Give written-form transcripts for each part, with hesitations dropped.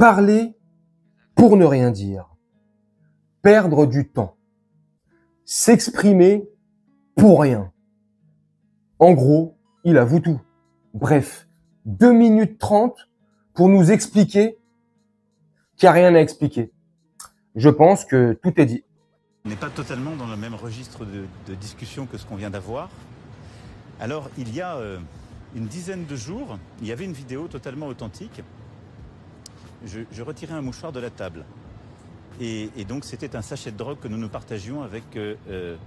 Parler pour ne rien dire. Perdre du temps. S'exprimer pour rien. En gros, il avoue tout. Bref, 2 minutes 30 pour nous expliquer qu'il n'y a rien à expliquer. Je pense que tout est dit. On n'est pas totalement dans le même registre de discussion que ce qu'on vient d'avoir. Alors, il y a une dizaine de jours, il y avait une vidéo totalement authentique. Je retirais un mouchoir de la table. Et donc, c'était un sachet de drogue que nous partagions avec le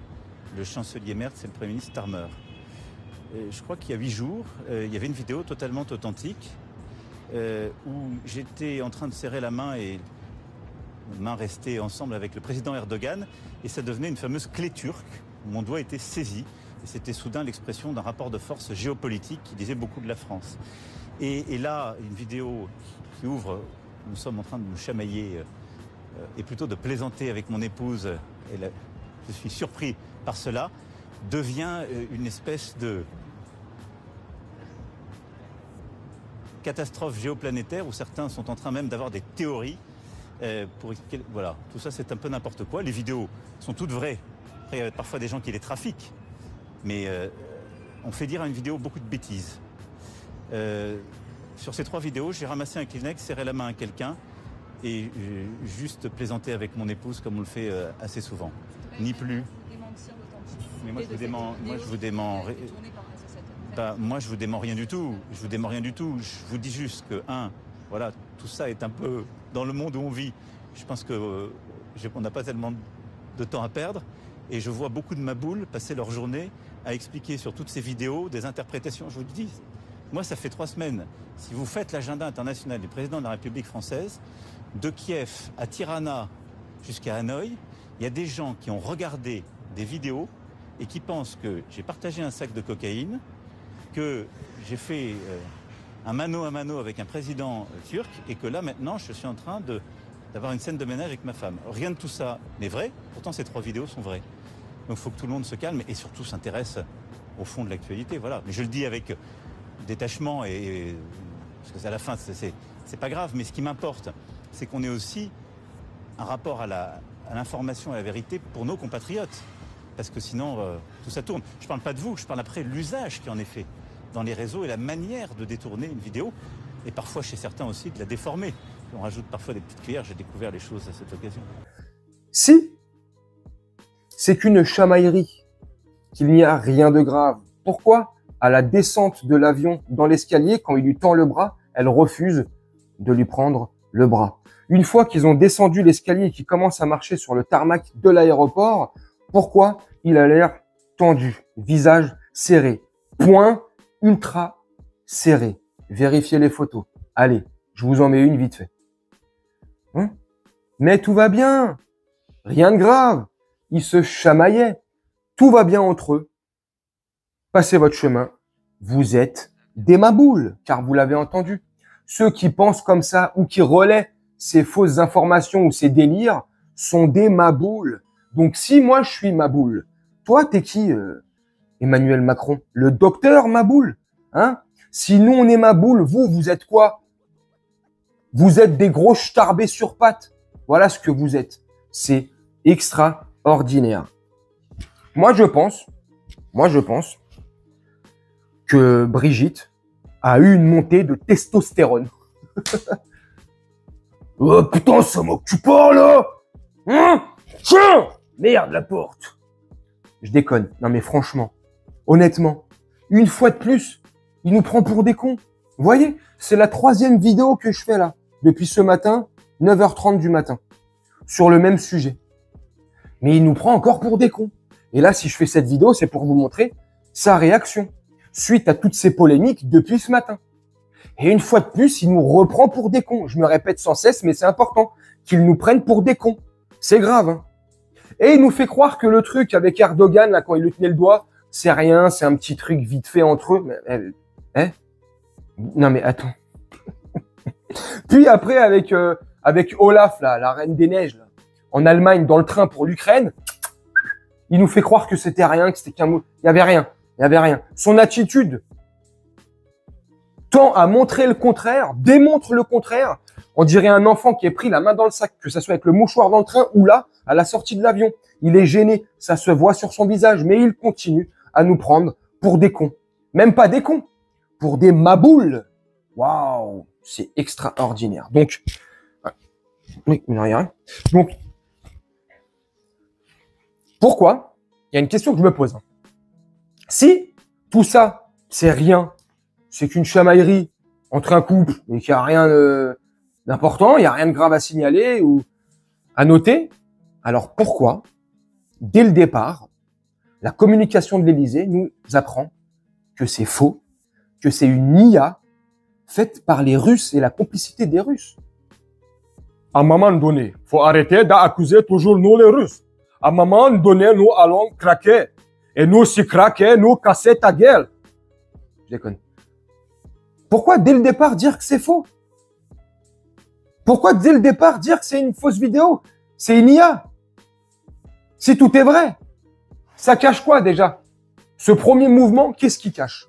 chancelier Merz et le Premier ministre Starmer. Je crois qu'il y a 8 jours, il y avait une vidéo totalement authentique où j'étais en train de serrer la main et nos mains restaient ensemble avec le président Erdogan et ça devenait une fameuse clé turque où mon doigt était saisi. Et c'était soudain l'expression d'un rapport de force géopolitique qui disait beaucoup de la France. Et là, une vidéo qui ouvre, nous sommes en train de nous chamailler et plutôt de plaisanter avec mon épouse, et là, je suis surpris par cela, devient une espèce de catastrophe géoplanétaire où certains sont en train même d'avoir des théories pour expliquer. Voilà, tout ça c'est un peu n'importe quoi. Les vidéos sont toutes vraies. Après, il y a parfois des gens qui les trafiquent, mais on fait dire à une vidéo beaucoup de bêtises. Sur ces 3 vidéos, j'ai ramassé un Kleenex, serré la main à quelqu'un et juste plaisanté avec mon épouse comme on le fait assez souvent. Ni plus. Mais moi je vous dément moi je vous dément rien du tout. Je vous dément rien du tout. Je vous dis juste que voilà, tout ça est un peu dans le monde où on vit. Je pense que on n'a pas tellement de temps à perdre et je vois beaucoup de maboules passer leur journée à expliquer sur toutes ces vidéos des interprétations. Je vous le dis, moi ça fait 3 semaines. Si vous faites l'agenda international du président de la République française, de Kiev à Tirana jusqu'à Hanoï, il y a des gens qui ont regardé des vidéos et qui pensent que j'ai partagé un sac de cocaïne, que j'ai fait un mano à mano avec un président turc et que là maintenant je suis en train d'avoir une scène de ménage avec ma femme. Rien de tout ça n'est vrai, pourtant ces 3 vidéos sont vraies. Donc il faut que tout le monde se calme et surtout s'intéresse au fond de l'actualité. Voilà. Mais je le dis avec détachement parce que à la fin c'est pas grave, mais ce qui m'importe, c'est qu'on ait aussi un rapport à l'information et à la vérité pour nos compatriotes. Parce que sinon, tout ça tourne. Je ne parle pas de vous, je parle après de l'usage qui en est fait dans les réseaux et la manière de détourner une vidéo. Et parfois, chez certains aussi, de la déformer. On rajoute parfois des petites cuillères, j'ai découvert les choses à cette occasion. Si, c'est qu'une chamaillerie, qu'il n'y a rien de grave. Pourquoi, à la descente de l'avion dans l'escalier, quand il lui tend le bras, elle refuse de lui prendre le bras? Une fois qu'ils ont descendu l'escalier et qu'ils commencent à marcher sur le tarmac de l'aéroport, pourquoi il a l'air tendu, visage serré, poing ultra serré? Vérifiez les photos. Allez, je vous en mets une vite fait. Mais tout va bien, rien de grave. Ils se chamaillaient, tout va bien entre eux. Passez votre chemin, vous êtes des maboules, car vous l'avez entendu. Ceux qui pensent comme ça ou qui relaient ces fausses informations ou ces délires sont des maboules. Donc si moi je suis maboule, toi t'es qui Emmanuel Macron? Le docteur maboule, hein? Si nous on est maboule, vous êtes quoi? Vous êtes des gros starbés sur pattes. Voilà ce que vous êtes. C'est extraordinaire. Moi je pense que Brigitte a eu une montée de testostérone. Oh putain, ça m'occupe pas là! Hein? Tiens! Merde, la porte! Je déconne. Non mais franchement, honnêtement, une fois de plus, il nous prend pour des cons. Vous voyez, c'est la 3e vidéo que je fais là, depuis ce matin, 9h30 du matin, sur le même sujet. Mais il nous prend encore pour des cons. Et là, si je fais cette vidéo, c'est pour vous montrer sa réaction, suite à toutes ces polémiques depuis ce matin. Et une fois de plus, il nous reprend pour des cons. Je me répète sans cesse, mais c'est important qu'ils nous prennent pour des cons. C'est grave, hein. Et il nous fait croire que le truc avec Erdogan, là, quand il lui tenait le doigt, c'est rien, c'est un petit truc vite fait entre eux. Mais, non mais attends. Puis après, avec Olaf, là, la Reine des Neiges, là, en Allemagne, dans le train pour l'Ukraine, il nous fait croire que c'était rien, que c'était qu'un mot. Il y avait rien. Son attitude tend à montrer le contraire, démontre le contraire. On dirait un enfant qui est pris la main dans le sac, que ça soit avec le mouchoir dans le train ou là, à la sortie de l'avion. Il est gêné, ça se voit sur son visage, mais il continue à nous prendre pour des cons. Même pas des cons, pour des maboules. Waouh, c'est extraordinaire. Donc, oui, mais rien. Donc, pourquoi? Il y a une question que je me pose. Si tout ça, c'est rien, c'est qu'une chamaillerie entre un couple et qu'il n'y a rien d'important, il n'y a rien de grave à signaler ou à noter, alors pourquoi, dès le départ, la communication de l'Élysée nous apprend que c'est faux, que c'est une IA faite par les Russes et la complicité des Russes? À un moment donné, faut arrêter d'accuser toujours nous les Russes. À un moment donné, nous allons craquer. Et nous, si craquer, nous casser ta gueule. Je déconne. Pourquoi dès le départ dire que c'est faux? Pourquoi dès le départ dire que c'est une fausse vidéo? C'est une IA. Si tout est vrai, ça cache quoi déjà? Ce premier mouvement, qu'est-ce qu'il cache?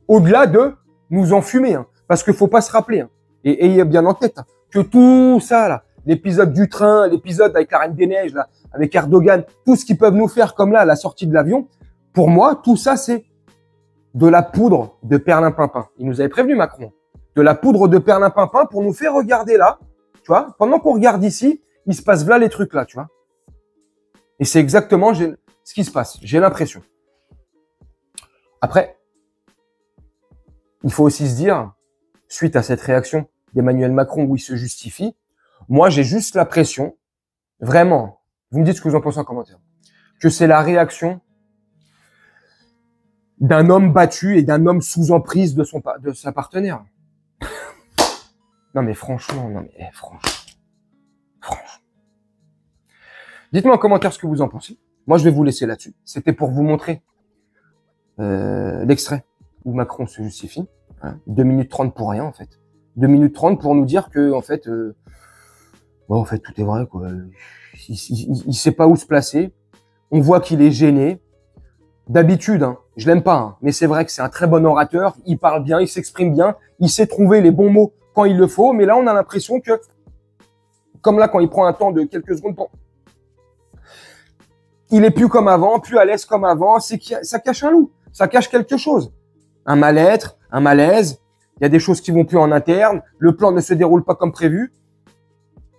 Au-delà de nous enfumer, hein, parce qu'il faut pas se rappeler, hein, et ayez bien en tête, hein, que tout ça, là, l'épisode du train, l'épisode avec la Reine des Neiges, là, avec Erdogan, tout ce qu'ils peuvent nous faire comme là, à la sortie de l'avion, pour moi, tout ça, c'est de la poudre de perlimpinpin. Il nous avait prévenu, Macron. De la poudre de perlimpinpin pour nous faire regarder là, tu vois. Pendant qu'on regarde ici, il se passe là les trucs là, tu vois. Et c'est exactement ce qui se passe. J'ai l'impression. Après, il faut aussi se dire, suite à cette réaction d'Emmanuel Macron où il se justifie, moi, j'ai juste l'impression, vraiment, vous me dites ce que vous en pensez en commentaire, que c'est la réaction d'un homme battu et d'un homme sous emprise de sa partenaire. Non mais franchement, franchement. Dites-moi en commentaire ce que vous en pensez. Moi, je vais vous laisser là-dessus. C'était pour vous montrer l'extrait où Macron se justifie. Hein, 2 minutes 30 pour rien, en fait. 2 minutes 30 pour nous dire que, en fait, tout est vrai, quoi. Il sait pas où se placer. On voit qu'il est gêné. D'habitude, hein, je l'aime pas, hein, mais c'est vrai que c'est un très bon orateur. Il parle bien, il s'exprime bien, il sait trouver les bons mots quand il le faut. Mais là, on a l'impression que, comme là, quand il prend un temps de quelques secondes pour... Il est plus comme avant, plus à l'aise comme avant. C'est ça cache un loup, ça cache quelque chose. Un mal-être, un malaise. Il y a des choses qui vont plus en interne. Le plan ne se déroule pas comme prévu.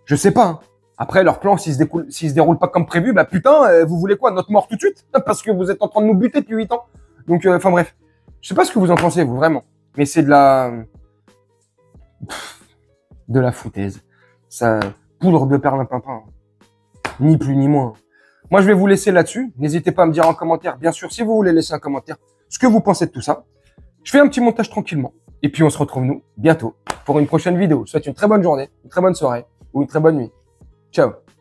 Je sais pas. Hein. Après, leur plan, s'il se déroule pas comme prévu, bah putain, vous voulez quoi? Notre mort tout de suite? Parce que vous êtes en train de nous buter depuis 8 ans. Donc, enfin bref. Je sais pas ce que vous en pensez, vous, vraiment. Mais c'est de la foutaise. Ça, poudre de perlimpinpin. Ni plus ni moins. Moi, je vais vous laisser là-dessus. N'hésitez pas à me dire en commentaire, bien sûr, si vous voulez laisser un commentaire, ce que vous pensez de tout ça. Je fais un petit montage tranquillement. Et puis, on se retrouve, nous, bientôt, pour une prochaine vidéo. Je vous souhaite une très bonne journée, une très bonne soirée ou une très bonne nuit. Ciao.